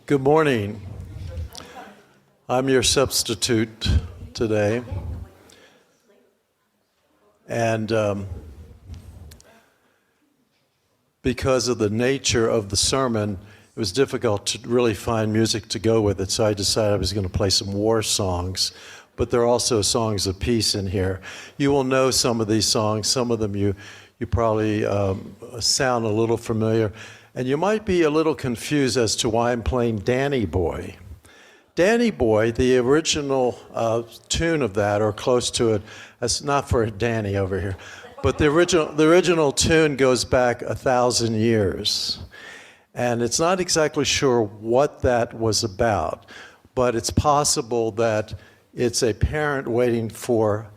Good morning. I'm your substitute today. And because of the nature of the sermon, it was difficult to really find music to go with it, so I decided I was going to play some war songs. But there are also songs of peace in here. You will know some of these songs. Some of them you probably sound a little familiar. And you might be a little confused as to why I'm playing Danny Boy. Danny Boy, the original tune of that, or close to it, that's not for Danny over here, but the original tune goes back 1,000 years. And it's not exactly sure what that was about, but it's possible that it's a parent waiting for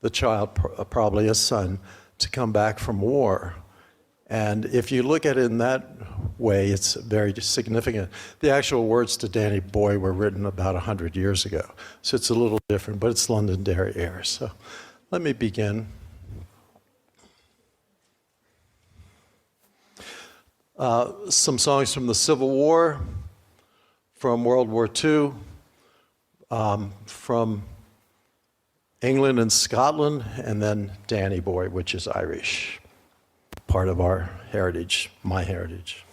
the child, probably a son, to come back from war. And if you look at it in that way, it's very significant. The actual words to Danny Boy were written about 100 years ago. So it's a little different, but it's Londonderry air. So let me begin. Some songs from the Civil War, from World War II, from England and Scotland, and then Danny Boy, which is Irish. Part of our heritage, my heritage.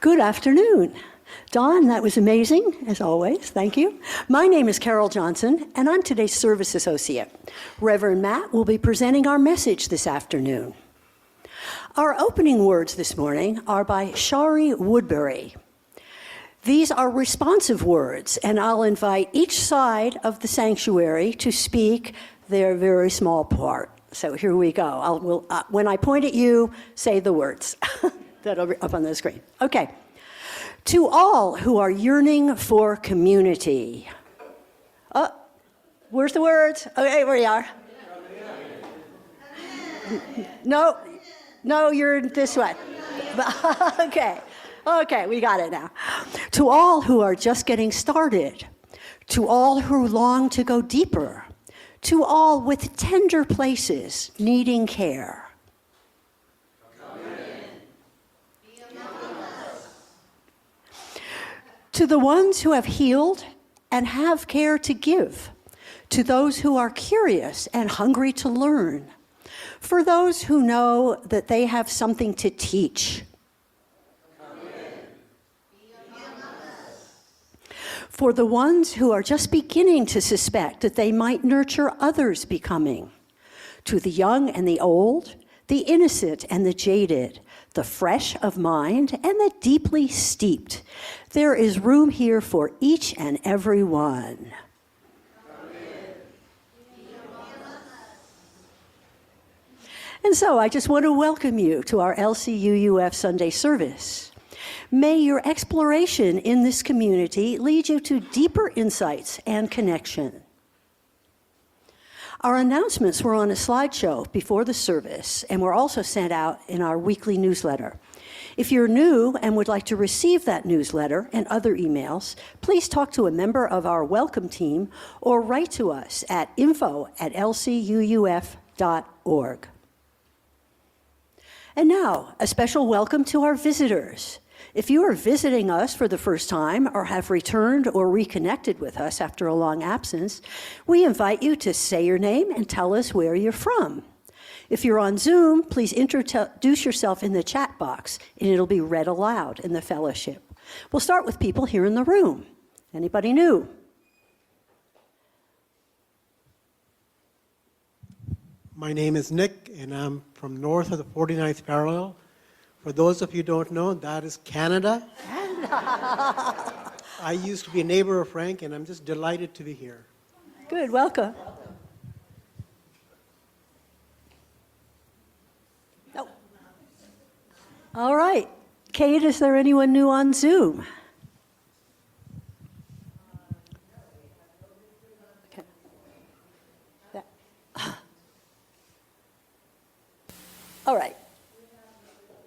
Good afternoon. Don, that was amazing, as always. Thank you. My name is Carol Johnson, and I'm today's service associate. Reverend Matt will be presenting our message this afternoon. Our opening words this morning are by Shari Woodbury. These are responsive words, and I'll invite each side of the sanctuary to speak their very small part. So here we go. When I point at you, say the words. That'll be up on the screen. Okay. To all who are yearning for community. Oh, where's the words? Okay, where you are. No, you're this way. Okay, we got it now. To all who are just getting started. To all who long to go deeper. To all with tender places needing care. To the ones who have healed and have care to give, to those who are curious and hungry to learn, for those who know that they have something to teach, for the ones who are just beginning to suspect that they might nurture others becoming, to the young and the old, the innocent and the jaded, the fresh of mind and the deeply steeped. There is room here for each and every one. And so I just want to welcome you to our LCUUF Sunday service. May your exploration in this community lead you to deeper insights and connection. Our announcements were on a slideshow before the service and were also sent out in our weekly newsletter. If you're new and would like to receive that newsletter and other emails, please talk to a member of our welcome team or write to us at info@lcuuf.org. And now, a special welcome to our visitors. If you are visiting us for the first time or have returned or reconnected with us after a long absence, we invite you to say your name and tell us where you're from. If you're on Zoom, please introduce yourself in the chat box, and it'll be read aloud in the fellowship. We'll start with people here in the room. Anybody new? My name is Nick, and I'm from north of the 49th parallel. For those of you who don't know, that is Canada. I used to be a neighbor of Frank, and I'm just delighted to be here. Good, welcome. Oh. All right. Kate, is there anyone new on Zoom? Okay. All right.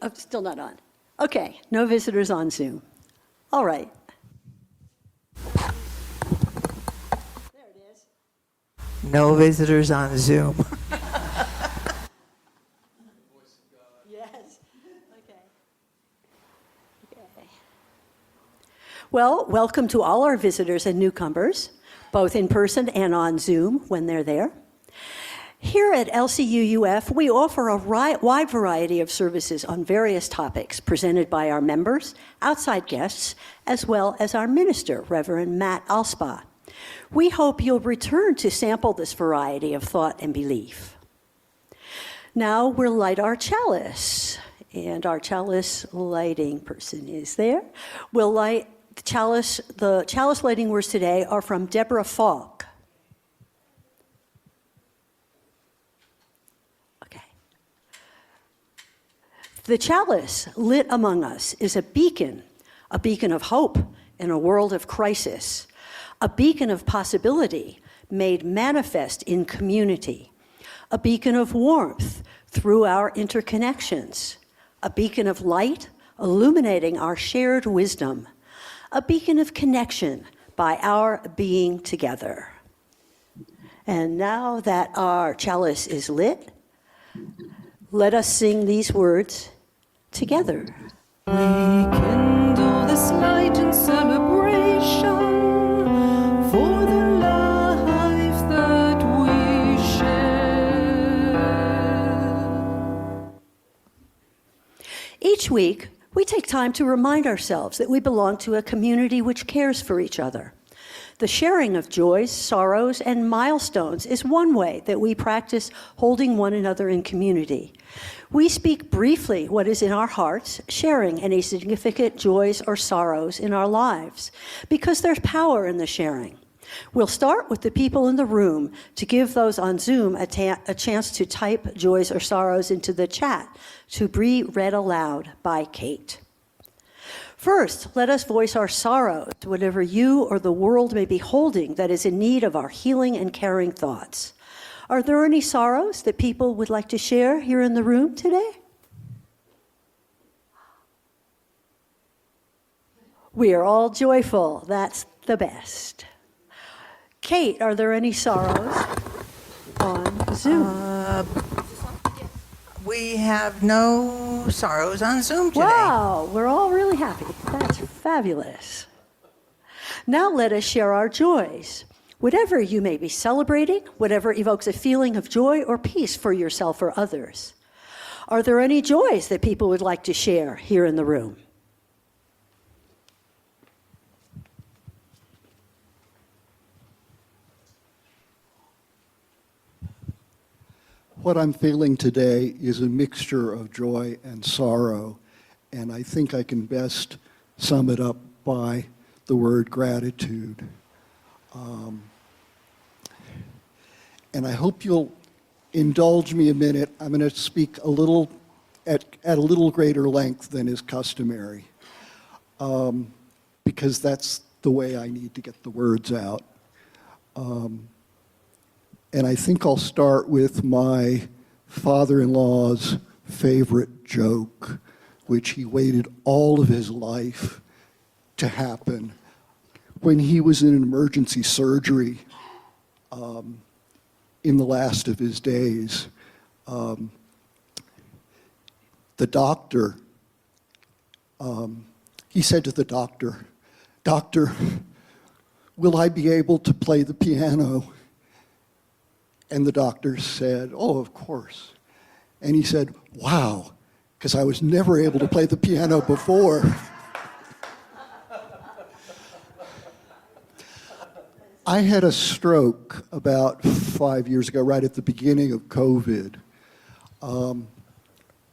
Oh, still not on. Okay, no visitors on Zoom. All right. There it is. No visitors on Zoom. Yes. Okay. Well, welcome to all our visitors and newcomers, both in person and on Zoom when they're there. Here at LCUUF, we offer a wide variety of services on various topics presented by our members, outside guests, as well as our minister, Reverend Matt Alspaugh. We hope you'll return to sample this variety of thought and belief. Now we'll light our chalice And our chalice lighting person is there. We'll light the chalice. The chalice lighting words today are from Deborah Falk. Okay. The chalice lit among us is a beacon of hope in a world of crisis, a beacon of possibility made manifest in community, a beacon of warmth through our interconnections, a beacon of light illuminating our shared wisdom, a beacon of connection by our being together. And now that our chalice is lit, let us sing these words together. We kindle this light in celebration for the life that we share. Each week, we take time to remind ourselves that we belong to a community which cares for each other. The sharing of joys, sorrows, and milestones is one way that we practice holding one another in community. We speak briefly what is in our hearts, sharing any significant joys or sorrows in our lives, because there's power in the sharing. We'll start with the people in the room to give those on Zoom a chance to type joys or sorrows into the chat to be read aloud by Kate. First, let us voice our sorrows, whatever you or the world may be holding that is in need of our healing and caring thoughts. Are there any sorrows that people would like to share here in the room today? We are all joyful. That's the best. Kate, are there any sorrows on Zoom? We have no sorrows on Zoom today. Wow, we're all really happy. That's fabulous. Now let us share our joys. Whatever you may be celebrating, whatever evokes a feeling of joy or peace for yourself or others. Are there any joys that people would like to share here in the room? What I'm feeling today is a mixture of joy and sorrow, and I think I can best sum it up by the word gratitude. And I hope you'll indulge me a minute. I'm going to speak a little at a little greater length than is customary, because that's the way I need to get the words out. And I think I'll start with my father-in-law's favorite joke, which he waited all of his life to happen. When he was in an emergency surgery in the last of his days, the doctor, he said to the doctor, "Doctor, will I be able to play the piano?" And the doctor said, "Oh, of course." And he said, "Wow, because I was never able to play the piano before." I had a stroke about 5 years ago, right at the beginning of COVID. And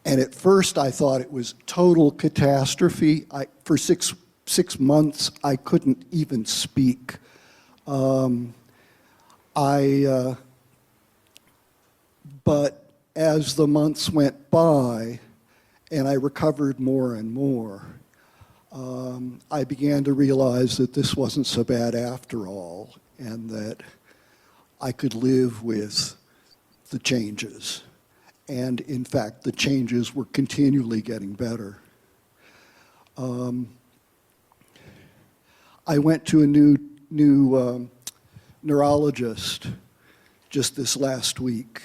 at first I thought it was total catastrophe. For six months, I couldn't even speak. But as the months went by and I recovered more and more, I began to realize that this wasn't so bad after all, and that I could live with the changes. And in fact, the changes were continually getting better. I went to a new neurologist just this last week.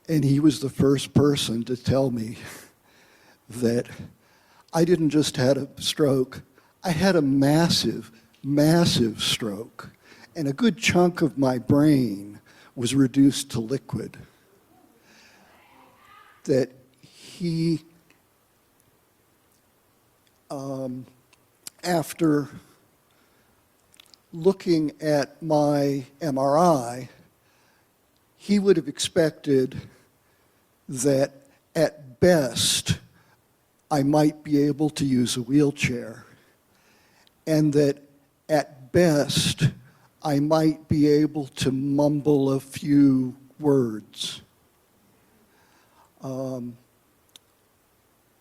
And he was the first person to tell me that I didn't just have a stroke, I had a massive, massive stroke. And a good chunk of my brain was reduced to liquid. That he, after looking at my MRI, he would have expected that at best I might be able to use a wheelchair, and that at best I might be able to mumble a few words. And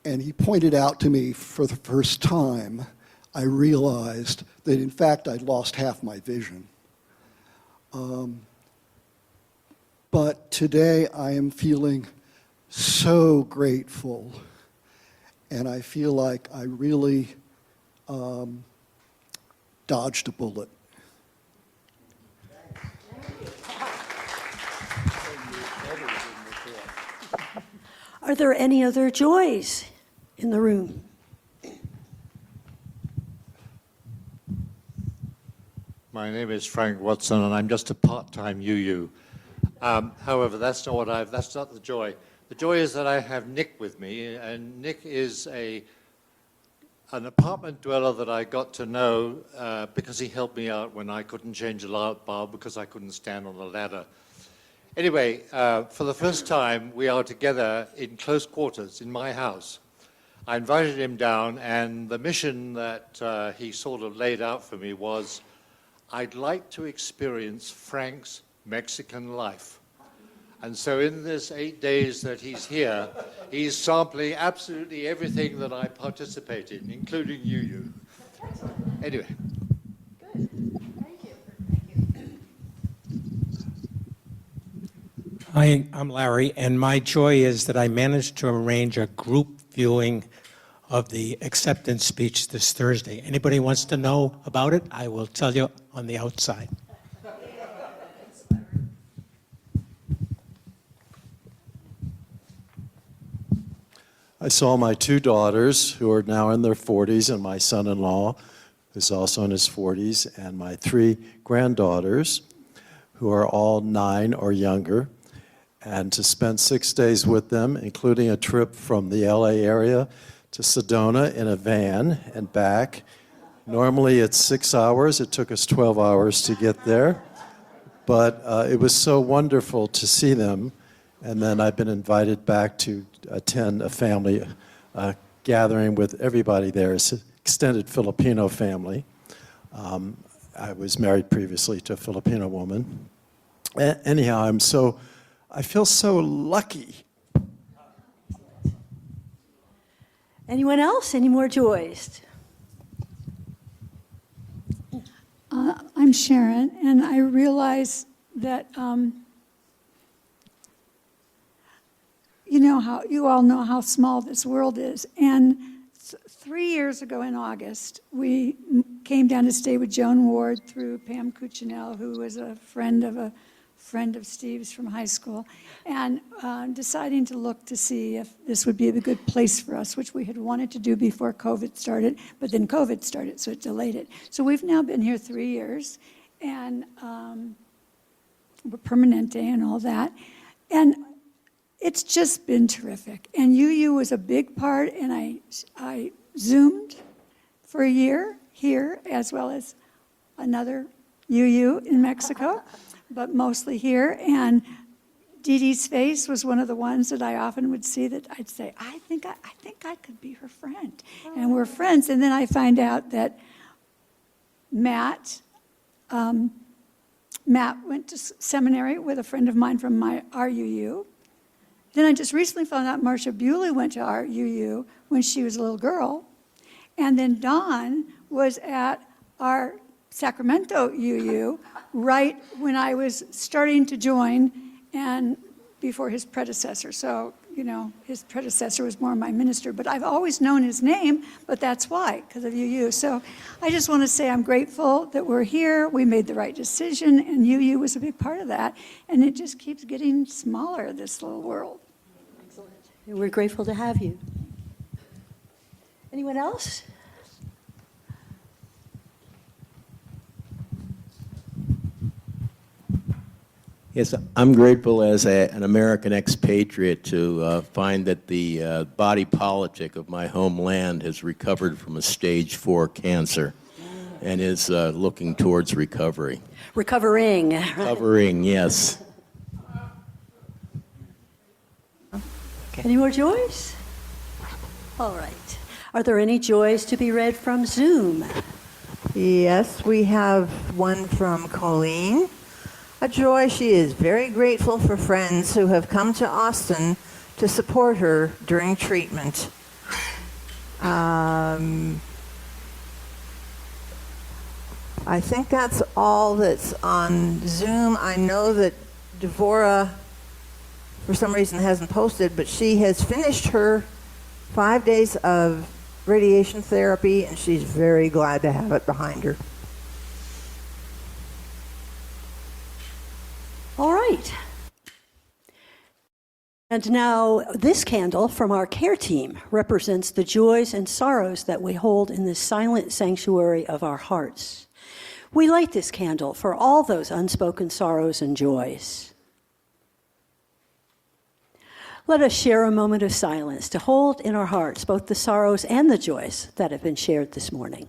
he pointed out to me for the first time, I realized that in fact I'd lost half my vision. But today I am feeling so grateful, and I feel like I really dodged a bullet. Are there any other joys in the room? My name is Frank Watson, and I'm just a part-time UU. However, that's not the joy. The joy is that I have Nick with me, and Nick is an apartment dweller that I got to know because he helped me out when I couldn't change a light bulb because I couldn't stand on the ladder. Anyway, for the first time, we are together in close quarters in my house. I invited him down, and the mission that he sort of laid out for me was, I'd like to experience Frank's Mexican life. And so in this 8 days that he's here, he's sampling absolutely everything that I participate in, including you. Anyway. Good. Thank you. Hi, I'm Larry, and my joy is that I managed to arrange a group viewing of the acceptance speech this Thursday. Anybody wants to know about it? I will tell you on the outside. I saw my 2 daughters, who are now in their 40s, and my son-in-law, who's also in his 40s, and my 3 granddaughters, who are all 9 or younger, and to spend 6 days with them, including a trip from the LA area to Sedona in a van and back. Normally it's 6 hours. It took us 12 hours to get there. But it was so wonderful to see them. And then I've been invited back to attend a family gathering with everybody there. It's an extended Filipino family. I was married previously to a Filipino woman. Anyhow, I feel so lucky. Anyone else? Any more joys? I'm Sharon, and I realize that you all know how small this world is. And 3 years ago in August, we came down to stay with Joan Ward through Pam Cuccinell, who was a friend of Steve's from high school, and deciding to look to see if this would be a good place for us, which we had wanted to do before COVID started, but then COVID started, so it delayed it. So we've now been here 3 years, and we're permanente and all that, and it's just been terrific. And UU was a big part, and I Zoomed for a year here, as well as another UU in Mexico, but mostly here. And Dee Dee's face was one of the ones that I often would see that I'd say, I think I could be her friend. And we're friends. And then I find out that Matt went to seminary with a friend of mine from our UU. Then I just recently found out Marcia Bewley went to our UU when she was a little girl. And then Don was at our Sacramento UU right when I was starting to join and before his predecessor. So, his predecessor was more my minister, but I've always known his name, but that's why, because of UU. So I just want to say I'm grateful that we're here. We made the right decision, and UU was a big part of that. And it just keeps getting smaller, this little world. Excellent. And we're grateful to have you. Anyone else? Yes, I'm grateful as an American expatriate to find that the body politic of my homeland has recovered from a stage 4 cancer and is looking towards recovery. Recovering. Recovering, yes. Any more joys? All right. Are there any joys to be read from Zoom? Yes, we have one from Colleen. A joy, she is very grateful for friends who have come to Austin to support her during treatment. I think that's all that's on Zoom. I know that Devora, for some reason, hasn't posted, but she has finished her 5 days of radiation therapy, and she's very glad to have it behind her. All right. And now this candle from our care team represents the joys and sorrows that we hold in the silent sanctuary of our hearts. We light this candle for all those unspoken sorrows and joys. Let us share a moment of silence to hold in our hearts both the sorrows and the joys that have been shared this morning.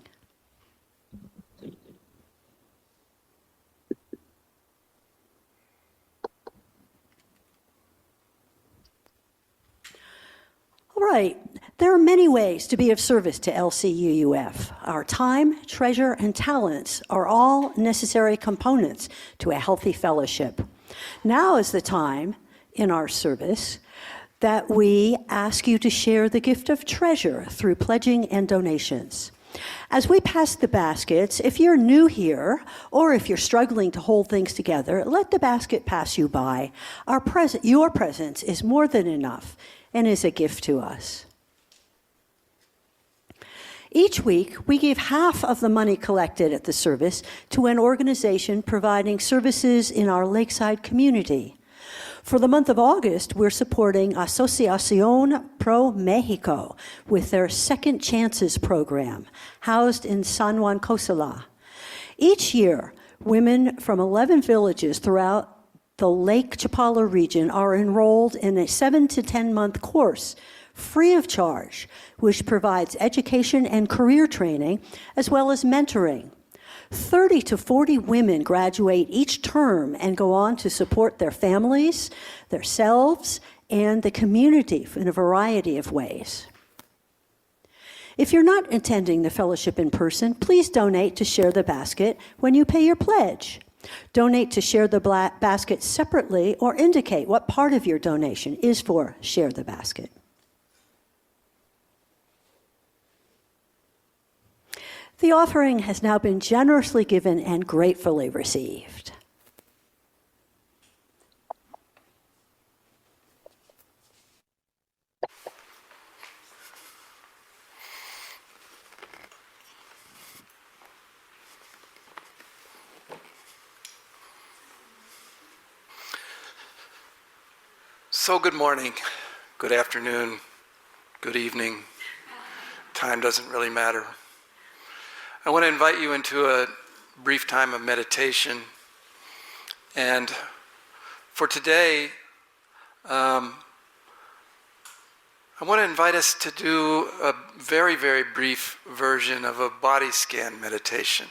All right, there are many ways to be of service to LCUUF. Our time, treasure, and talents are all necessary components to a healthy fellowship. Now is the time in our service that we ask you to share the gift of treasure through pledging and donations. As we pass the baskets, if you're new here or if you're struggling to hold things together, let the basket pass you by. Your presence is more than enough and is a gift to us. Each week, we give half of the money collected at the service to an organization providing services in our lakeside community. For the month of August, we're supporting Asociación Pro Mexico with their Second Chances program, housed in San Juan Cosala. Each year, women from 11 villages throughout the Lake Chapala region are enrolled in a 7 to 10 month course, free of charge, which provides education and career training, as well as mentoring. 30 to 40 women graduate each term and go on to support their families, themselves, and the community in a variety of ways. If you're not attending the fellowship in person, please donate to Share the Basket when you pay your pledge. Donate to Share the Basket separately or indicate what part of your donation is for Share the Basket. The offering has now been generously given and gratefully received. So good morning, good afternoon, good evening. Time doesn't really matter. I want to invite you into a brief time of meditation. And for today, I want to invite us to do a very, very brief version of a body scan meditation.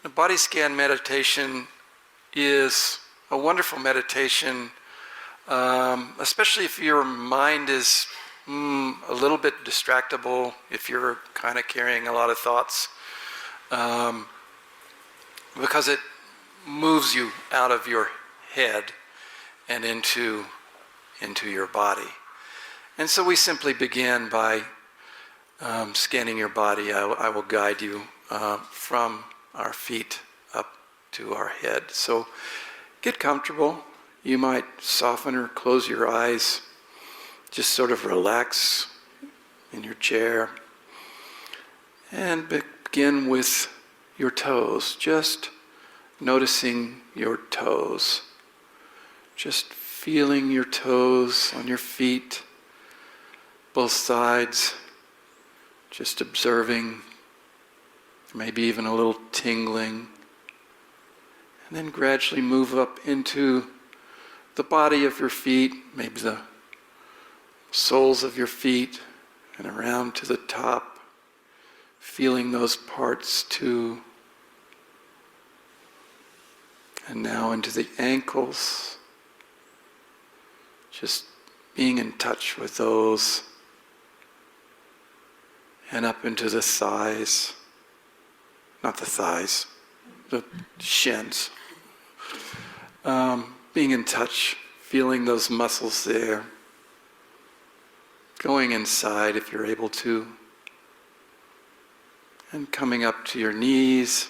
A body scan meditation is a wonderful meditation, especially if your mind is a little bit distractible, if you're kind of carrying a lot of thoughts, because it moves you out of your head and into your body. And so we simply begin by scanning your body. I will guide you from our feet up to our head. So get comfortable. You might soften or close your eyes. Just sort of relax in your chair and begin with your toes, just noticing your toes, just feeling your toes on your feet, both sides, just observing, maybe even a little tingling, and then gradually move up into the body of your feet, maybe the soles of your feet, and around to the top, feeling those parts too. And now into the ankles, just being in touch with those. and up into the thighs. Not the thighs, the shins. Being in touch, feeling those muscles there. Going inside if you're able to. And coming up to your knees.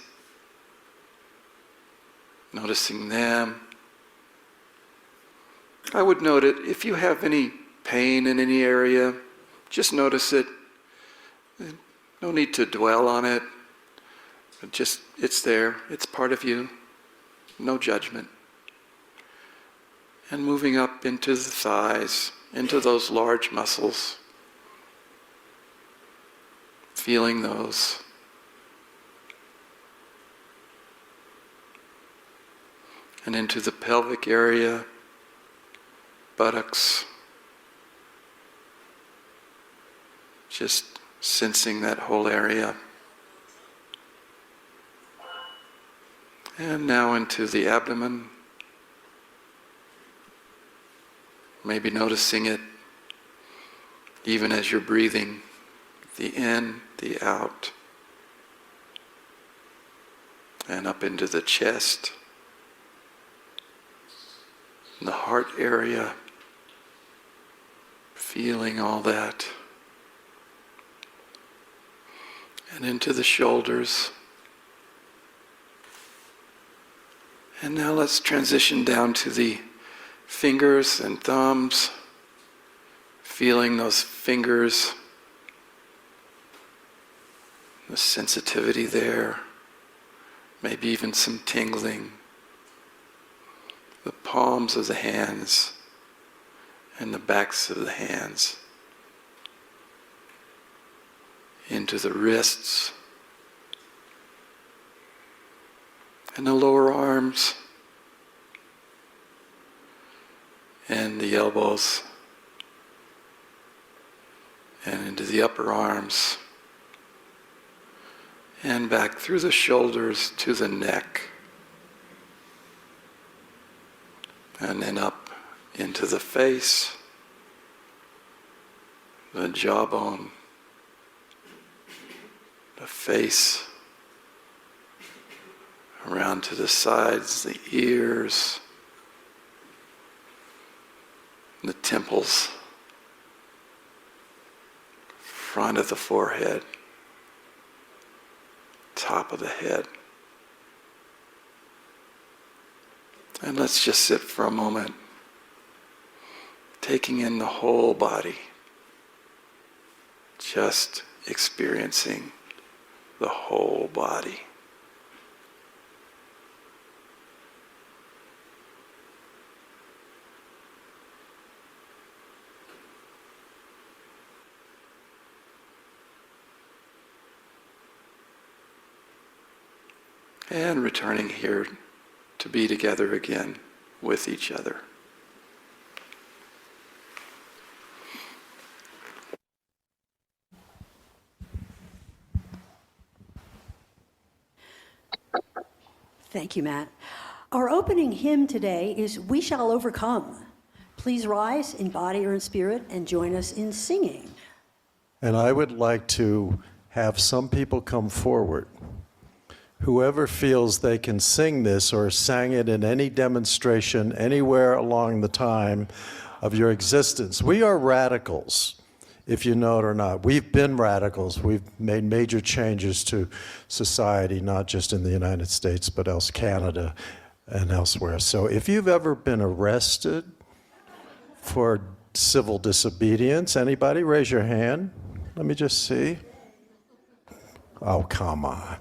Noticing them. I would note it, if you have any pain in any area, just notice it. No need to dwell on it. Just, it's there, it's part of you. No judgment. And moving up into the thighs, into those large muscles. Feeling those. And into the pelvic area, buttocks. Just sensing that whole area. And now into the abdomen. Maybe noticing it even as you're breathing, the in, the out. And up into the chest. The heart area. Feeling all that. And into the shoulders. And now let's transition down to the fingers and thumbs. Feeling those fingers. The sensitivity there. Maybe even some tingling. The palms of the hands and the backs of the hands. Into the wrists and the lower arms and the elbows and into the upper arms and back through the shoulders to the neck and then up into the face, the jawbone, the face, around to the sides, the ears, the temples, front of the forehead, top of the head. And let's just sit for a moment, taking in the whole body, just experiencing the whole body. And returning here to be together again with each other. Thank you, Matt. Our opening hymn today is We Shall Overcome. Please rise in body or in spirit and join us in singing. And I would like to have some people come forward. Whoever feels they can sing this or sang it in any demonstration anywhere along the time of your existence. We are radicals, if you know it or not. We've been radicals. We've made major changes to society, not just in the United States, but else Canada and elsewhere. So if you've ever been arrested for civil disobedience, anybody raise your hand? Let me just see. Oh, come on.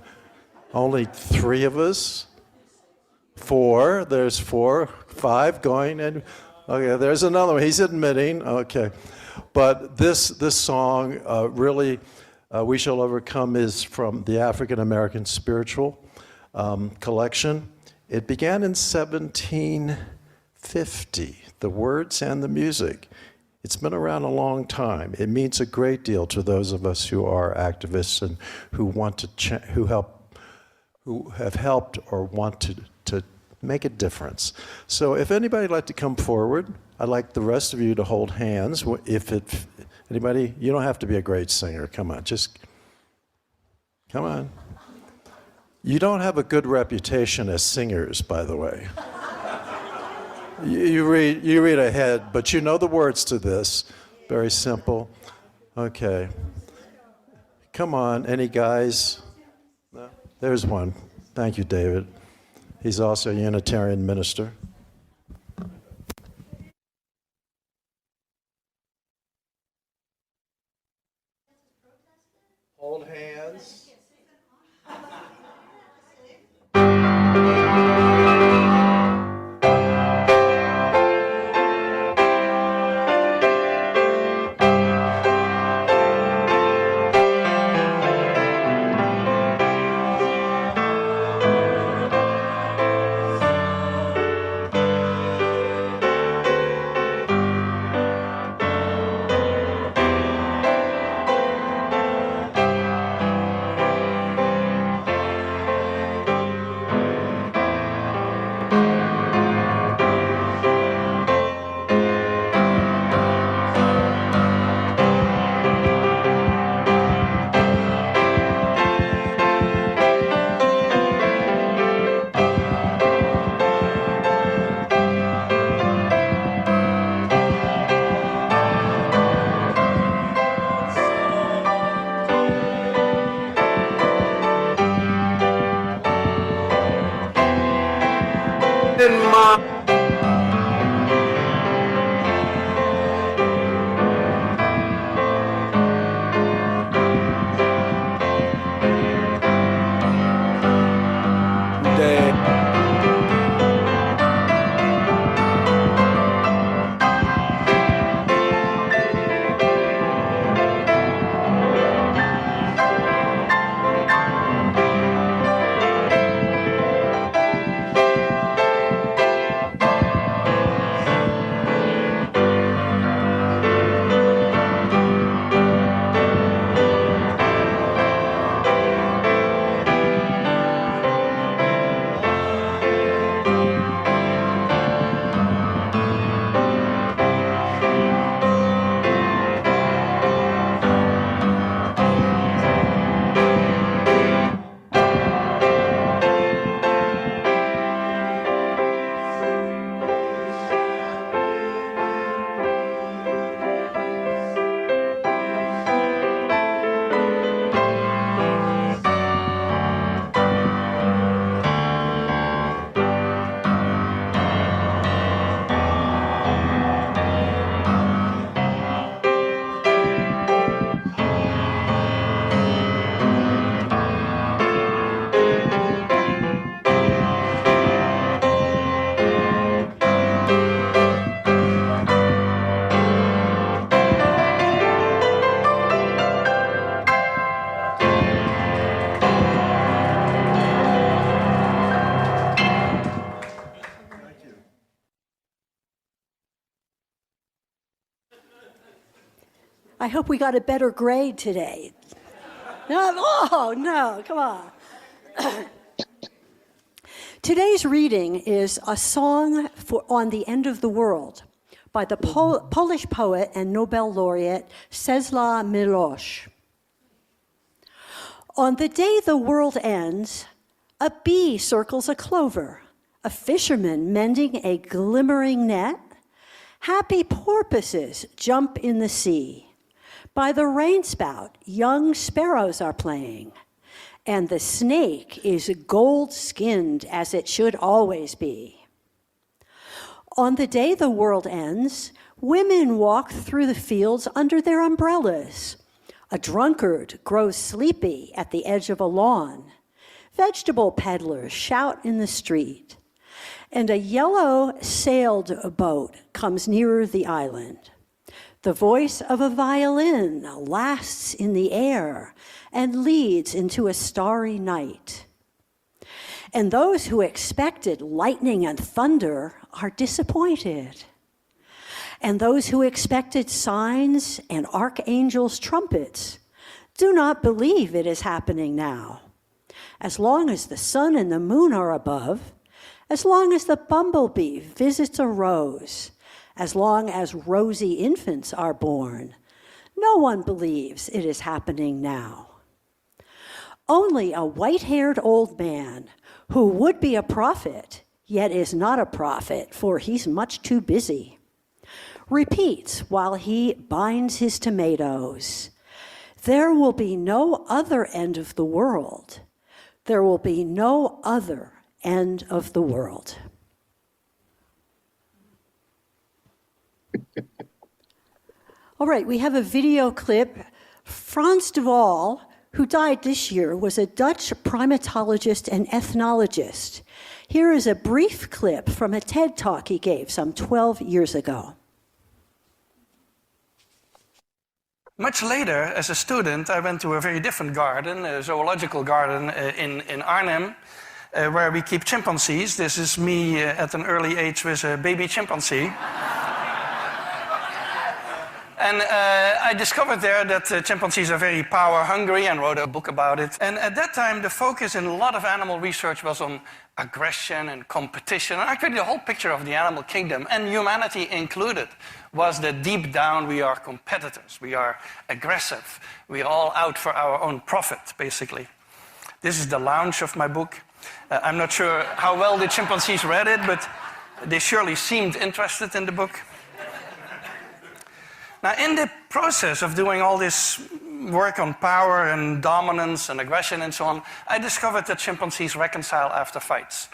Only 3 of us? 4, there's 4, 5 going, and okay, there's another one, he's admitting, okay. But this song really, We Shall Overcome, is from the African American Spiritual collection. It began in 1750, the words and the music. It's been around a long time. It means a great deal to those of us who are activists and who want to who have helped or want to make a difference. So if anybody'd like to come forward, I'd like the rest of you to hold hands. If Anybody? You don't have to be a great singer. Come on, just come on. You don't have a good reputation as singers, by the way. You read ahead, but you know the words to this. Very simple. Okay. Come on, any guys? No? There's one. Thank you, David. He's also a Unitarian minister. Hold hands. I hope we got a better grade today. No, oh, no, come on. Today's reading is a song on the end of the world by the Polish poet and Nobel laureate Czesław Miłosz. On the day the world ends, a bee circles a clover, a fisherman mending a glimmering net. Happy porpoises jump in the sea. By the rainspout, young sparrows are playing, and the snake is gold-skinned as it should always be. On the day the world ends, women walk through the fields under their umbrellas. A drunkard grows sleepy at the edge of a lawn. Vegetable peddlers shout in the street, and a yellow-sailed boat comes nearer the island. The voice of a violin lasts in the air and leads into a starry night. And those who expected lightning and thunder are disappointed. And those who expected signs and archangels' trumpets do not believe it is happening now. As long as the sun and the moon are above, as long as the bumblebee visits a rose, as long as rosy infants are born, No one believes it is happening now. Only a white-haired old man who would be a prophet, yet is not a prophet, for he's much too busy, repeats while he binds his tomatoes, "There will be no other end of the world. There will be no other end of the world." All right, we have a video clip. Frans de Waal, who died this year, was a Dutch primatologist and ethnologist. Here is a brief clip from a TED Talk he gave some 12 years ago. Much later, as a student, I went to a very different garden, a zoological garden in Arnhem, where we keep chimpanzees. This is me at an early age with a baby chimpanzee. And I discovered there that chimpanzees are very power hungry and wrote a book about it. And at that time, the focus in a lot of animal research was on aggression and competition. And actually, the whole picture of the animal kingdom, and humanity included, was that deep down we are competitors, we are aggressive, we are all out for our own profit, basically. This is the launch of my book. I'm not sure how well the chimpanzees read it, but they surely seemed interested in the book. Now, in the process of doing all this work on power and dominance and aggression and so on, I discovered that chimpanzees reconcile after fights.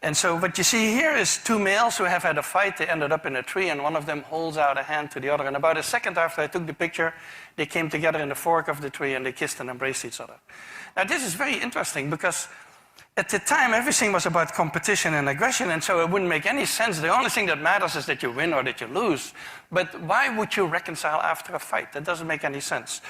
And so what you see here is two males who have had a fight. They ended up in a tree, and one of them holds out a hand to the other. And about a second after I took the picture, they came together in the fork of the tree, and they kissed and embraced each other. Now, this is very interesting because at the time, everything was about competition and aggression, and so it wouldn't make any sense. The only thing that matters is that you win or that you lose. But why would you reconcile after a fight? That doesn't make any sense.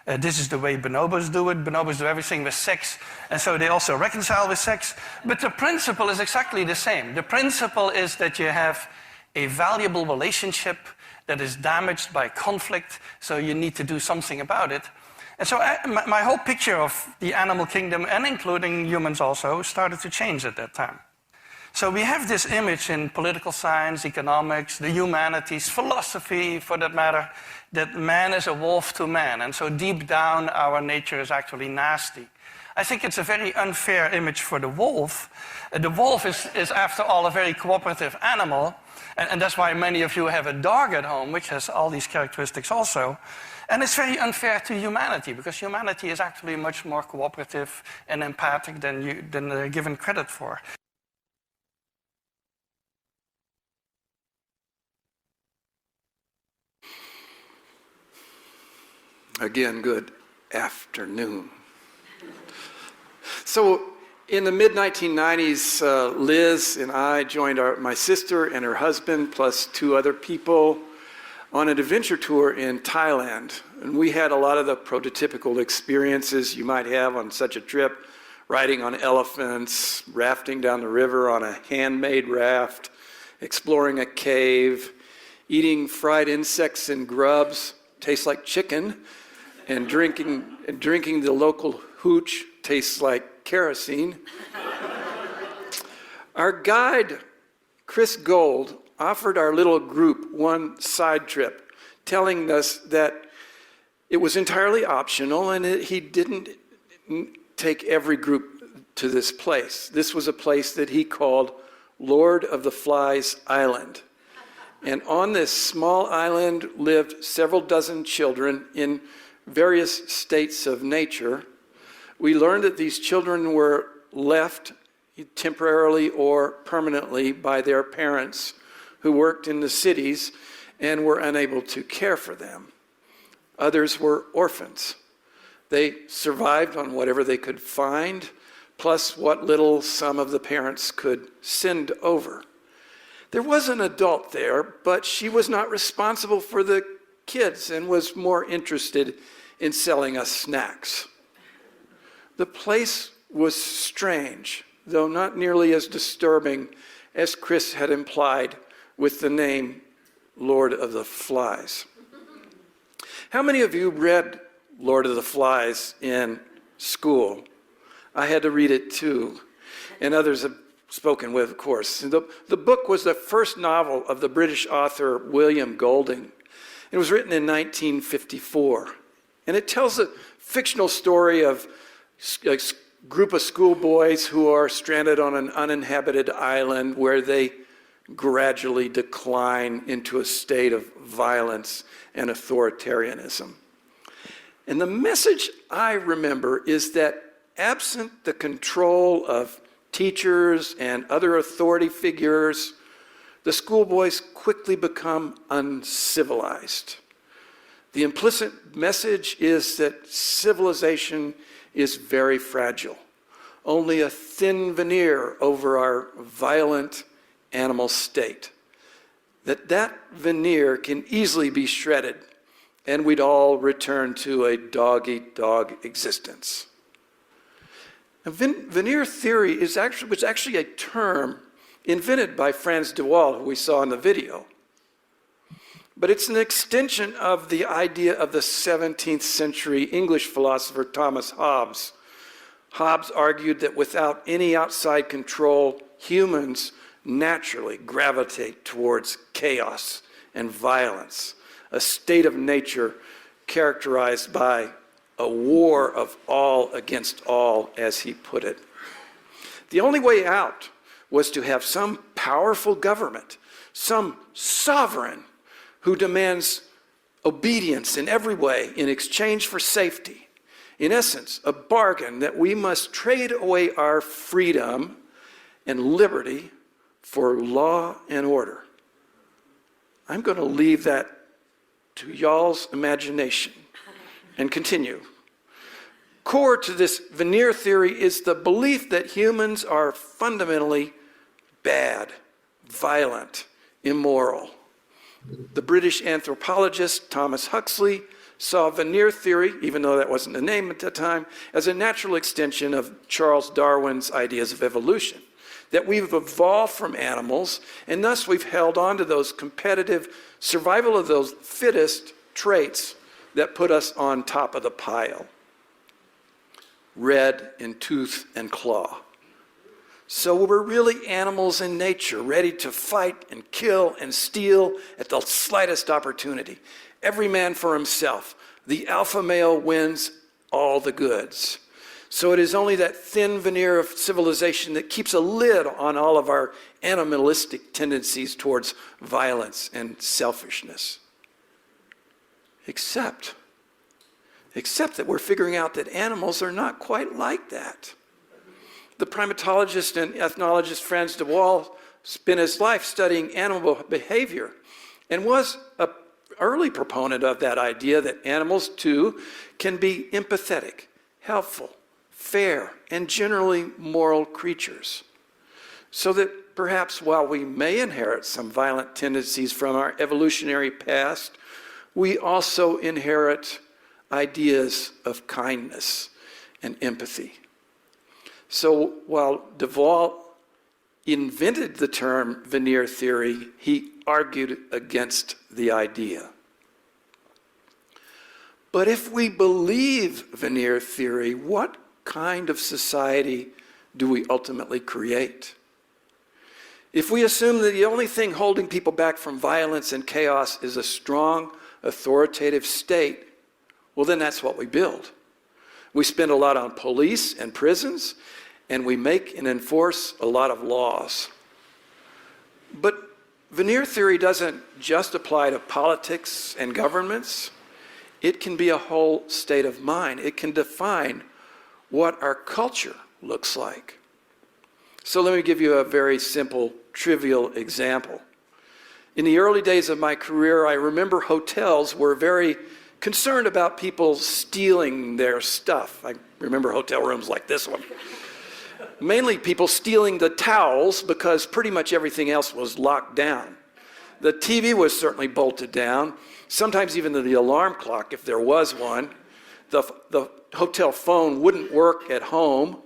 This is the way bonobos do it. Bonobos do everything with sex, and so they also reconcile with sex. But the principle is exactly the same. The principle is that you have a valuable relationship that is damaged by conflict, so you need to do something about it. And so my whole picture of the animal kingdom, and including humans also, started to change at that time. So we have this image in political science, economics, the humanities, philosophy for that matter, that man is a wolf to man. And so deep down, our nature is actually nasty. I think it's a very unfair image for the wolf. The wolf is after all, a very cooperative animal. And that's why many of you have a dog at home, which has all these characteristics also. And it's very unfair to humanity, because humanity is actually much more cooperative and empathic than they're given credit for. Again, good afternoon. So in the mid-1990s, Liz and I joined my sister and her husband, plus 2 other people, on an adventure tour in Thailand. And we had a lot of the prototypical experiences you might have on such a trip, riding on elephants, rafting down the river on a handmade raft, exploring a cave, eating fried insects and grubs, tastes like chicken, and drinking the local hooch, tastes like kerosene. Our guide, Chris Gold, offered our little group one side trip, telling us that it was entirely optional and he didn't take every group to this place. This was a place that he called Lord of the Flies Island. And on this small island lived several dozen children in various states of nature. We learned that these children were left temporarily or permanently by their parents, who worked in the cities and were unable to care for them. Others were orphans. They survived on whatever they could find, plus what little some of the parents could send over. There was an adult there, but she was not responsible for the kids and was more interested in selling us snacks. The place was strange, though not nearly as disturbing as Chris had implied with the name Lord of the Flies. How many of you read Lord of the Flies in school? I had to read it too, and others have spoken with, of course. The book was the first novel of the British author William Golding, It was written in 1954. And it tells a fictional story of a group of schoolboys who are stranded on an uninhabited island where they gradually decline into a state of violence and authoritarianism. And the message I remember is that absent the control of teachers and other authority figures, the schoolboys quickly become uncivilized. The implicit message is that civilization is very fragile. Only a thin veneer over our violent animal state. That veneer can easily be shredded, and we'd all return to a dog-eat-dog existence. Now, veneer theory was actually a term invented by Franz de Waal, who we saw in the video. But it's an extension of the idea of the 17th century English philosopher Thomas Hobbes. Hobbes argued that without any outside control, humans naturally gravitate towards chaos and violence, a state of nature characterized by a war of all against all, as he put it. The only way out was to have some powerful government, some sovereign who demands obedience in every way in exchange for safety. In essence, a bargain that we must trade away our freedom and liberty for law and order. I'm going to leave that to y'all's imagination and continue. Core to this veneer theory is the belief that humans are fundamentally bad, violent, immoral. The British anthropologist Thomas Huxley saw veneer theory, even though that wasn't the name at the time, as a natural extension of Charles Darwin's ideas of evolution. That we've evolved from animals, and thus we've held on to those competitive survival of those fittest traits that put us on top of the pile. Red in tooth and claw. So we're really animals in nature, ready to fight and kill and steal at the slightest opportunity. Every man for himself. The alpha male wins all the goods. So it is only that thin veneer of civilization that keeps a lid on all of our animalistic tendencies towards violence and selfishness. Except that we're figuring out that animals are not quite like that. The primatologist and ethnologist Franz de Waal spent his life studying animal behavior and was an early proponent of that idea that animals too can be empathetic, helpful, fair, and generally moral creatures. So that perhaps while we may inherit some violent tendencies from our evolutionary past, we also inherit ideas of kindness and empathy. So while de Waal invented the term veneer theory, he argued against the idea. But if we believe veneer theory, what kind of society do we ultimately create? If we assume that the only thing holding people back from violence and chaos is a strong, authoritative state, well, then that's what we build. We spend a lot on police and prisons, and we make and enforce a lot of laws. But veneer theory doesn't just apply to politics and governments. It can be a whole state of mind. It can define what our culture looks like. So let me give you a very simple, trivial example. In the early days of my career, I remember hotels were very concerned about people stealing their stuff. I remember hotel rooms like this one. Mainly people stealing the towels because pretty much everything else was locked down. The TV was certainly bolted down, sometimes even the alarm clock, if there was one. The hotel phone wouldn't work at home.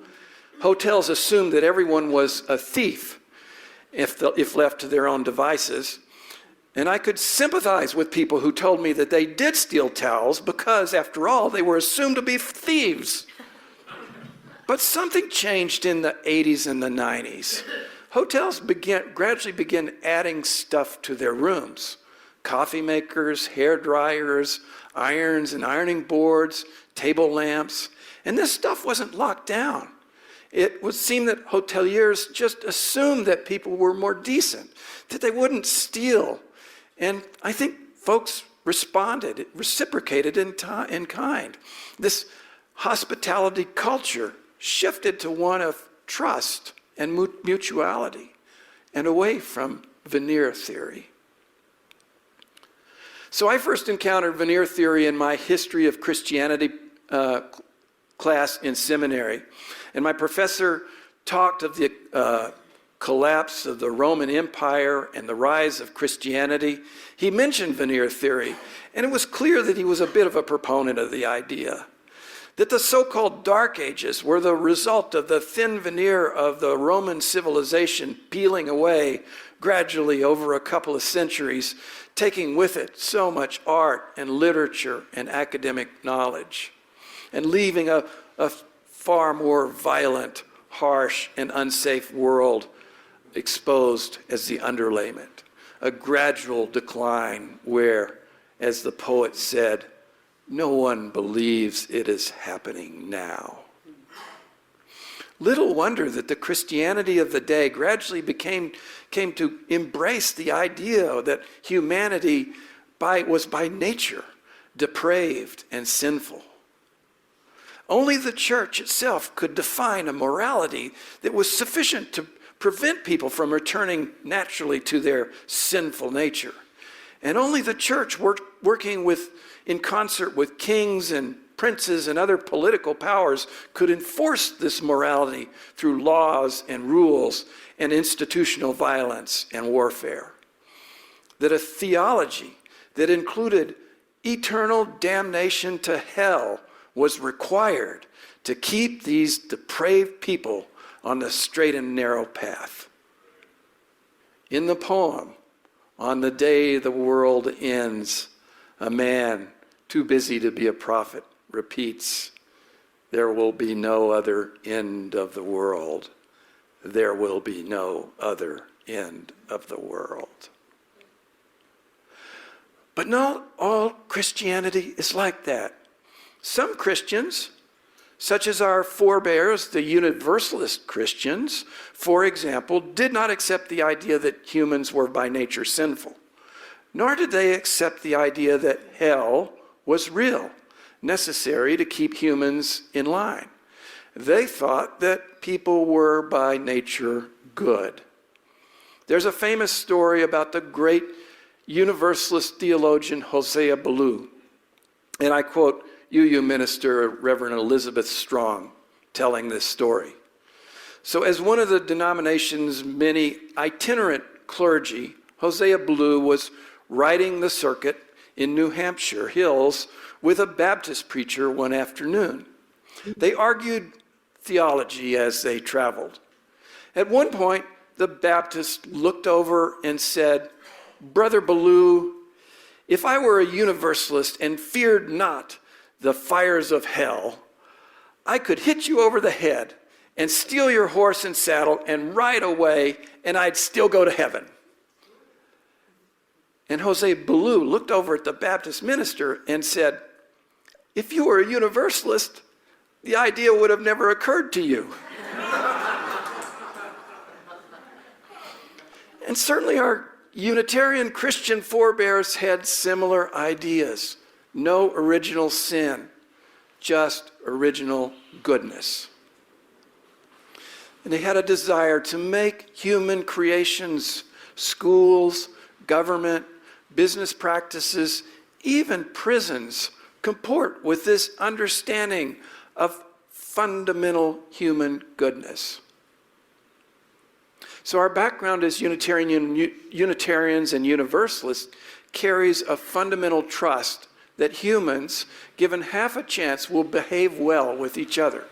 Hotels assumed that everyone was a thief if left to their own devices. And I could sympathize with people who told me that they did steal towels because, after all, they were assumed to be thieves. But something changed in the 80s and the 90s. Hotels gradually began adding stuff to their rooms. coffee makers, hair dryers, irons and ironing boards, table lamps. And this stuff wasn't locked down. It would seem that hoteliers just assumed that people were more decent, that they wouldn't steal. And I think folks responded, reciprocated in kind. This hospitality culture shifted to one of trust and mutuality and away from Veneer theory. So I first encountered Veneer theory in my history of Christianity class in seminary. And my professor talked of the collapse of the Roman Empire and the rise of Christianity. He mentioned Veneer theory, and it was clear that he was a bit of a proponent of the idea that the so-called Dark Ages were the result of the thin veneer of the Roman civilization peeling away gradually over a couple of centuries, taking with it so much art and literature and academic knowledge, and leaving a far more violent, harsh, and unsafe world exposed as the underlayment. A gradual decline where, as the poet said, no one believes it is happening now. Little wonder that the Christianity of the day gradually came to embrace the idea that humanity was by nature depraved and sinful. Only the church itself could define a morality that was sufficient to prevent people from returning naturally to their sinful nature. And only the church working in concert with kings and princes and other political powers could enforce this morality through laws and rules and institutional violence and warfare. That a theology that included eternal damnation to hell was required to keep these depraved people on the straight and narrow path. In the poem, "On the Day the World Ends," a man too busy to be a prophet repeats, "There will be no other end of the world. There will be no other end of the world." But not all Christianity is like that. Some Christians, such as our forebears, the Universalist Christians, for example, did not accept the idea that humans were by nature sinful, nor did they accept the idea that hell was real, necessary to keep humans in line. They thought that people were by nature good. There's a famous story about the great Universalist theologian Hosea Ballou, and I quote UU minister Reverend Elizabeth Strong telling this story. So as one of the denomination's many itinerant clergy, Hosea Ballou was riding the circuit in New Hampshire hills with a Baptist preacher one afternoon. They argued theology as they traveled. At one point, the Baptist looked over and said, "Brother Ballou, if I were a Universalist and feared not the fires of hell, I could hit you over the head and steal your horse and saddle and ride away, and I'd still go to heaven." And Hosea Ballou looked over at the Baptist minister and said, "If you were a Universalist, the idea would have never occurred to you." And certainly our Unitarian Christian forebears had similar ideas. No original sin, just original goodness. And they had a desire to make human creations, schools, government, business practices, even prisons, comport with this understanding of fundamental human goodness. So our background as Unitarians and Universalists carries a fundamental trust that humans, given half a chance, will behave well with each other.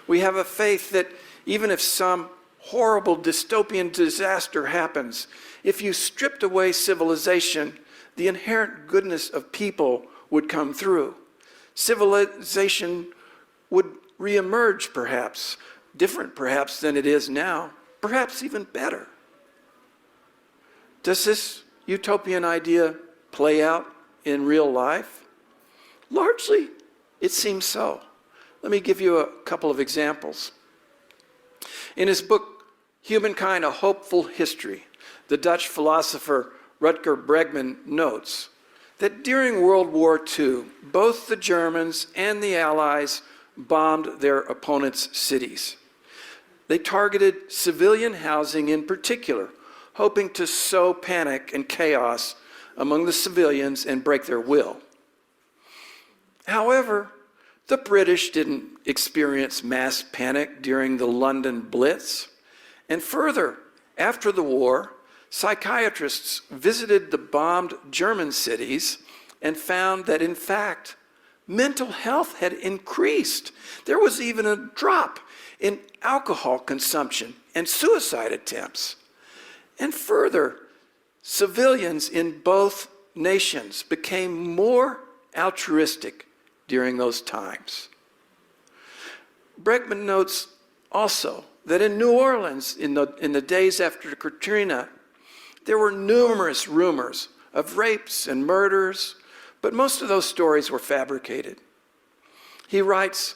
We have a faith that even if some horrible dystopian disaster happens, if you stripped away civilization, the inherent goodness of people would come through. Civilization would reemerge perhaps, different perhaps than it is now, perhaps even better. Does this utopian idea play out in real life? Largely, it seems so. Let me give you a couple of examples. In his book, Humankind, A Hopeful History, the Dutch philosopher Rutger Bregman notes that during World War II, both the Germans and the Allies bombed their opponents' cities. They targeted civilian housing in particular, hoping to sow panic and chaos among the civilians and break their will. However, the British didn't experience mass panic during the London Blitz. And further, after the war, psychiatrists visited the bombed German cities and found that, in fact, mental health had increased. There was even a drop in alcohol consumption and suicide attempts. And further, civilians in both nations became more altruistic during those times. Bregman notes also that in New Orleans, in the days after Katrina, there were numerous rumors of rapes and murders, but most of those stories were fabricated. He writes,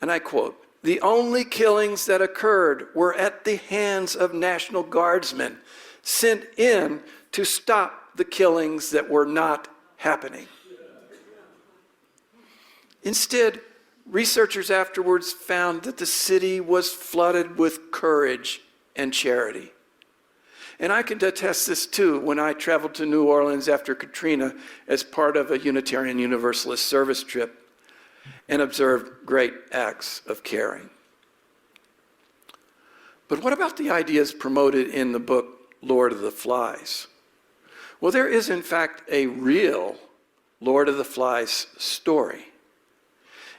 and I quote, "The only killings that occurred were at the hands of National Guardsmen sent in to stop the killings that were not happening." Instead, researchers afterwards found that the city was flooded with courage and charity. And I can attest this too when I traveled to New Orleans after Katrina as part of a Unitarian Universalist service trip and observed great acts of caring. But what about the ideas promoted in the book Lord of the Flies? Well, there is in fact a real Lord of the Flies story.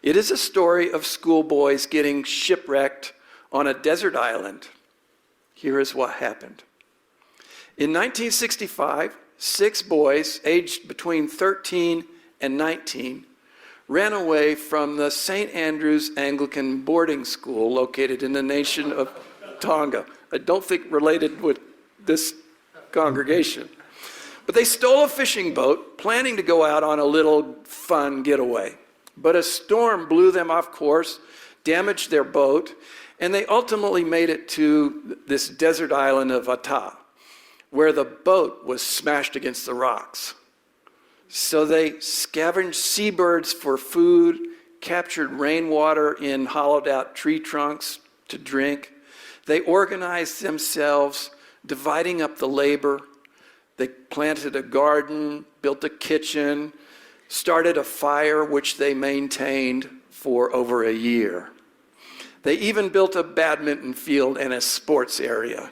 It is a story of schoolboys getting shipwrecked on a desert island. Here is what happened. In 1965, 6 boys aged between 13 and 19 ran away from the St. Andrews Anglican boarding school located in the nation of Tonga. I don't think related with this congregation. But they stole a fishing boat, planning to go out on a little fun getaway. But a storm blew them off course, damaged their boat, and they ultimately made it to this desert island of Ata, where the boat was smashed against the rocks. So they scavenged seabirds for food, captured rainwater in hollowed out tree trunks to drink. They organized themselves, dividing up the labor. They planted a garden, built a kitchen, started a fire which they maintained for over a year. They even built a badminton field and a sports area.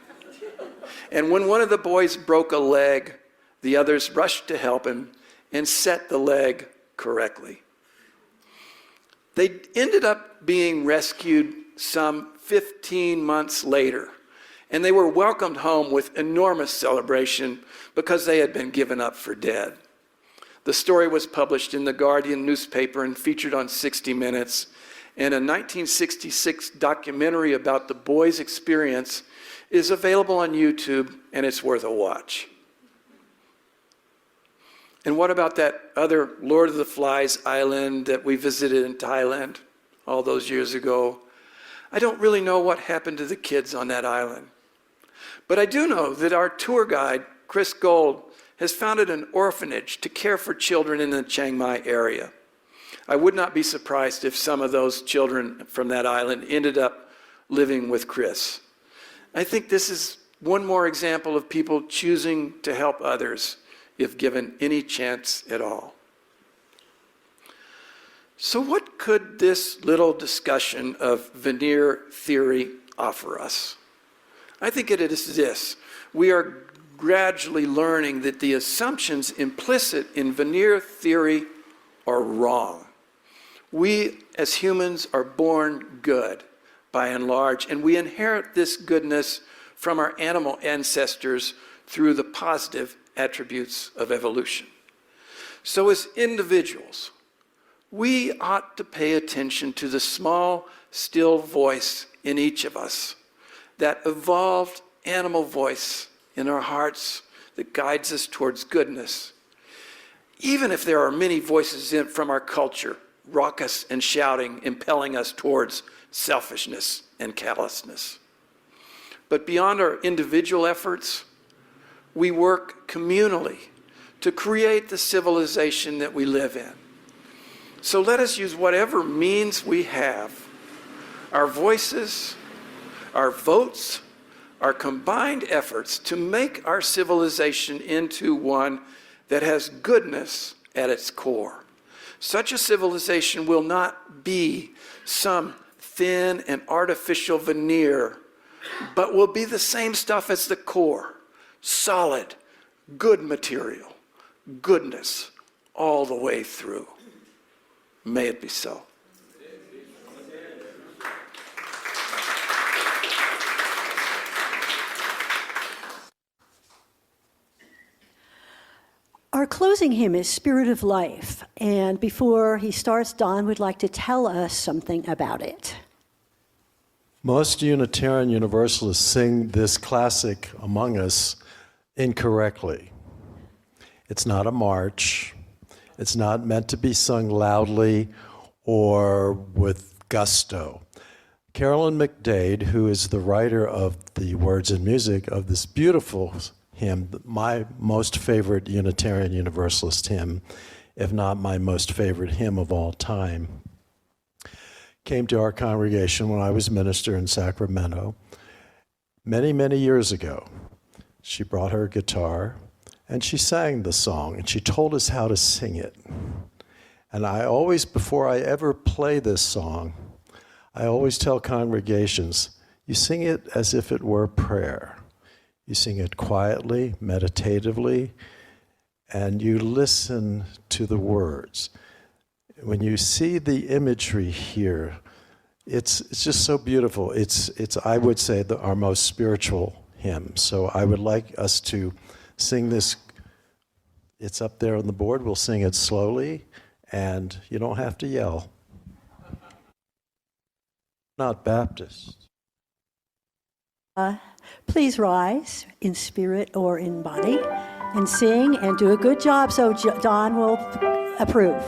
And when one of the boys broke a leg, the others rushed to help him and set the leg correctly. They ended up being rescued some 15 months later, and they were welcomed home with enormous celebration because they had been given up for dead. The story was published in the Guardian newspaper and featured on 60 Minutes, and a 1966 documentary about the boys' experience is available on YouTube, and it's worth a watch. And what about that other Lord of the Flies island that we visited in Thailand all those years ago? I don't really know what happened to the kids on that island. But I do know that our tour guide, Chris Gold, has founded an orphanage to care for children in the Chiang Mai area. I would not be surprised if some of those children from that island ended up living with Chris. I think this is one more example of people choosing to help others if given any chance at all. So what could this little discussion of Veneer theory offer us? I think it is this. We are gradually learning that the assumptions implicit in Veneer theory are wrong. We as humans are born good by and large, and we inherit this goodness from our animal ancestors through the positive attributes of evolution. So as individuals, we ought to pay attention to the small, still voice in each of us, that evolved animal voice in our hearts that guides us towards goodness, even if there are many voices from our culture, raucous and shouting, impelling us towards selfishness and callousness. But beyond our individual efforts, we work communally to create the civilization that we live in. So let us use whatever means we have, our voices, our votes, our combined efforts to make our civilization into one that has goodness at its core. Such a civilization will not be some thin and artificial veneer, but will be the same stuff as the core, solid, good material, goodness all the way through. May it be so. Our closing hymn is Spirit of Life, and before he starts, Don would like to tell us something about it. Most Unitarian Universalists sing this classic among us incorrectly. It's not a march. It's not meant to be sung loudly or with gusto. Carolyn McDade, who is the writer of the words and music of this beautiful hymn, my most favorite Unitarian Universalist hymn, if not my most favorite hymn of all time, came to our congregation when I was minister in Sacramento many, many years ago. She brought her guitar and she sang the song and she told us how to sing it. And I always, before I ever play this song, I always tell congregations, you sing it as if it were prayer. You sing it quietly, meditatively, and you listen to the words. When you see the imagery here, it's just so beautiful. It's I would say, our most spiritual hymn. So I would like us to sing this. It's up there on the board. We'll sing it slowly, and you don't have to yell. Not Baptist. Please rise in spirit or in body and sing and do a good job so Don will approve.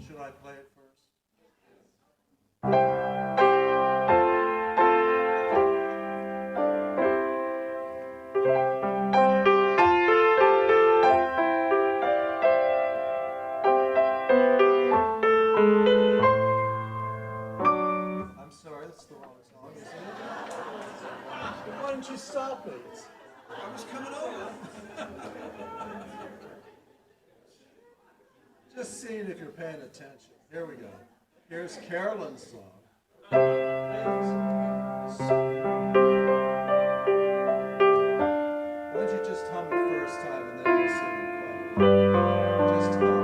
Should I play it first? I'm sorry, that's the wrong song, isn't it? Why didn't you stop me? I was coming over. Just seeing if you're paying attention. Here we go. Here's Carolyn's song. Why don't you just hum it first time and then you'll sing it quietly? Just hum.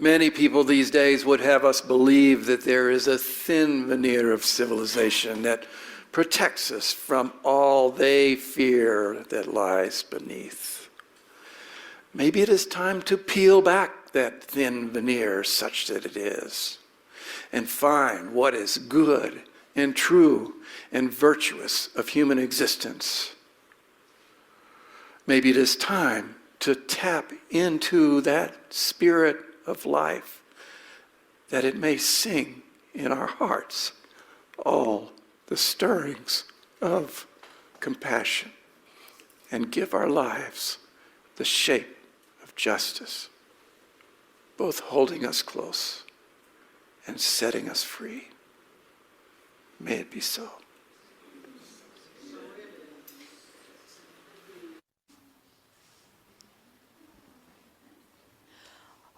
Many people these days would have us believe that there is a thin veneer of civilization that protects us from all they fear that lies beneath. Maybe it is time to peel back that thin veneer such that it is, and find what is good and true and virtuous of human existence. Maybe it is time to tap into that spirit of life, that it may sing in our hearts all the stirrings of compassion and give our lives the shape of justice, both holding us close and setting us free. May it be so.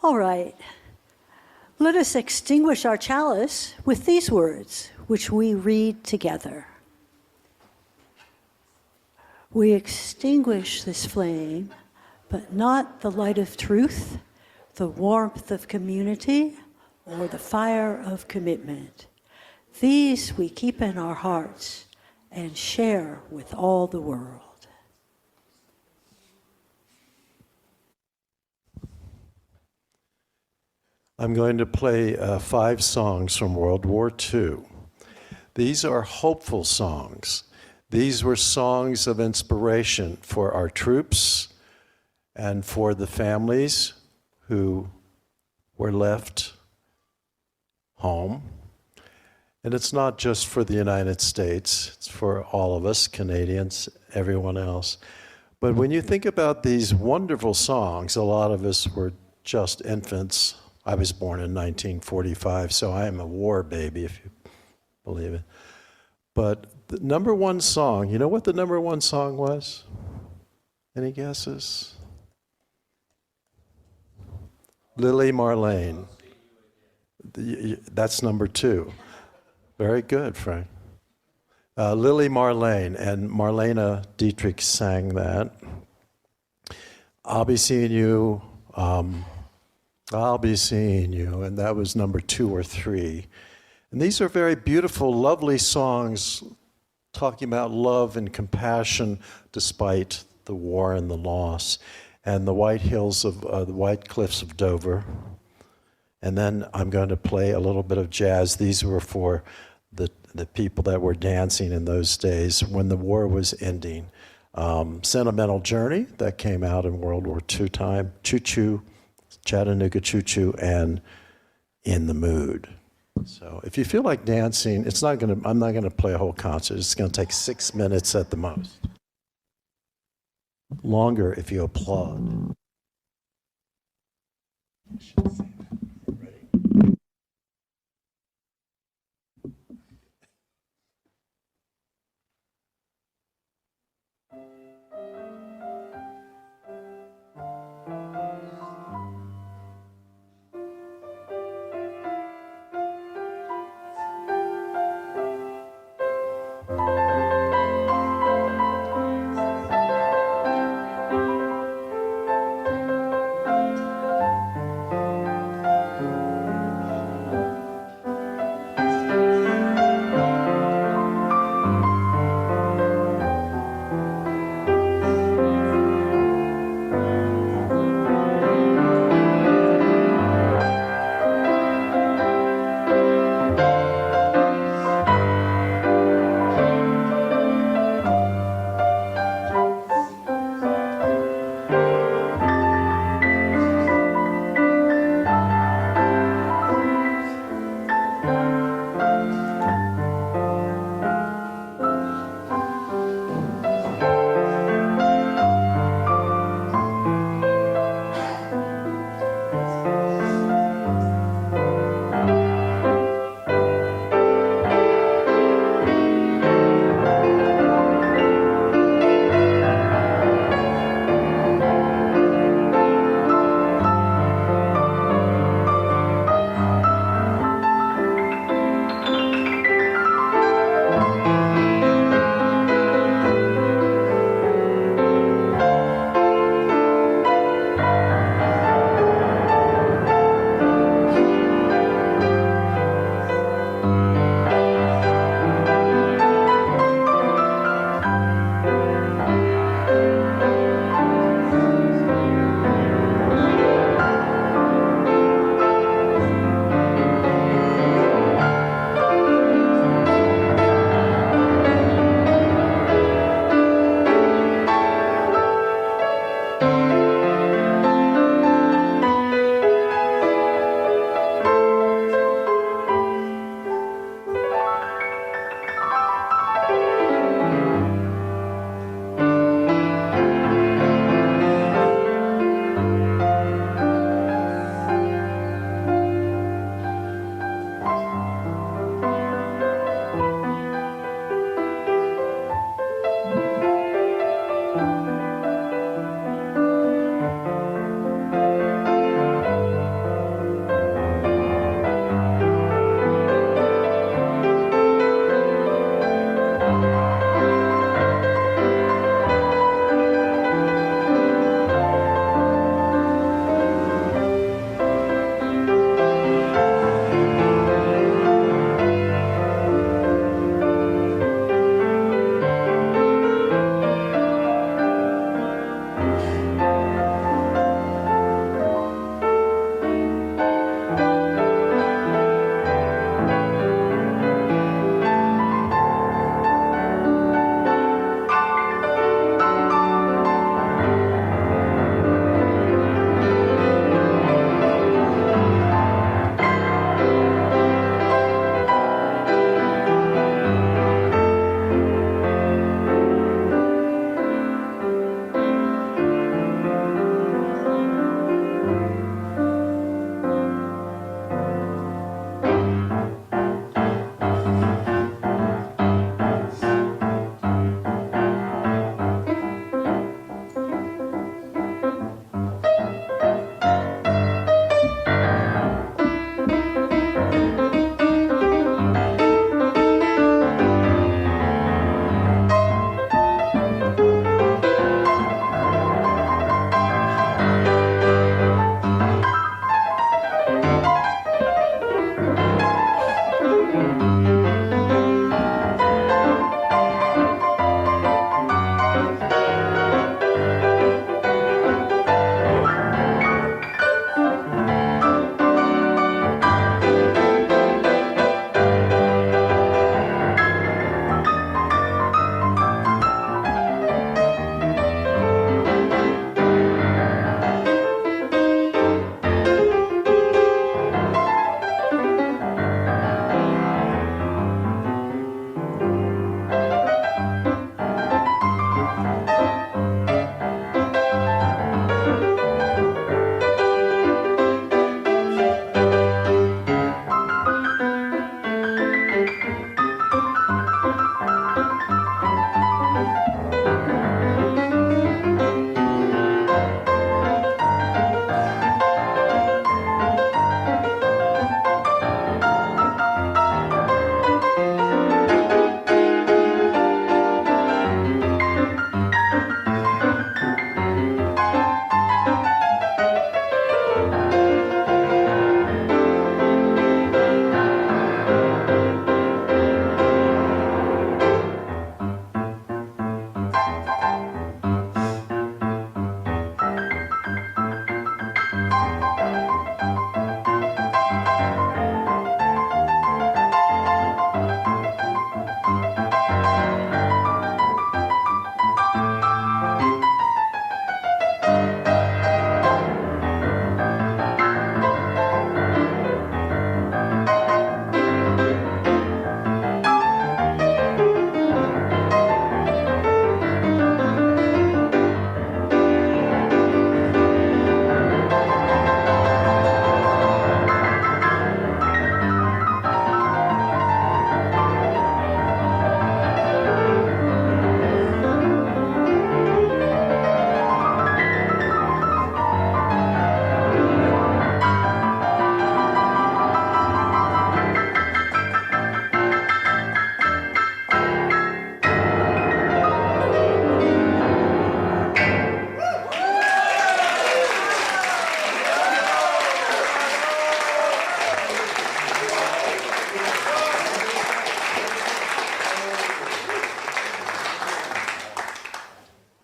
All right. Let us extinguish our chalice with these words, which we read together. We extinguish this flame, but not the light of truth, the warmth of community, or the fire of commitment. These we keep in our hearts and share with all the world. I'm going to play 5 songs from World War II. These are hopeful songs. These were songs of inspiration for our troops and for the families who were left home. And it's not just for the United States, it's for all of us, Canadians, everyone else. But when you think about these wonderful songs, a lot of us were just infants. I was born in 1945, so I am a war baby, if you believe it. But the number one song, you know what the number one song was? Any guesses? Lily Marlene. That's number 2. Very good, Frank. Lily Marlene, and Marlene Dietrich sang that. I'll be seeing you, I'll be seeing you, and that was number 2 or 3. And these are very beautiful, lovely songs talking about love and compassion despite the war and the loss, and the white hills of the white cliffs of Dover. And then I'm going to play a little bit of jazz. These were for the people that were dancing in those days when the war was ending. Sentimental Journey, that came out in World War II time. Choo Choo, Chattanooga Choo Choo, and In the Mood. So if you feel like dancing, I'm not gonna play a whole concert. It's gonna take 6 minutes at the most. Longer if you applaud.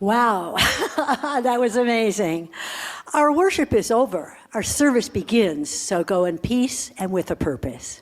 Wow, that was amazing. Our worship is over. Our service begins, so go in peace and with a purpose.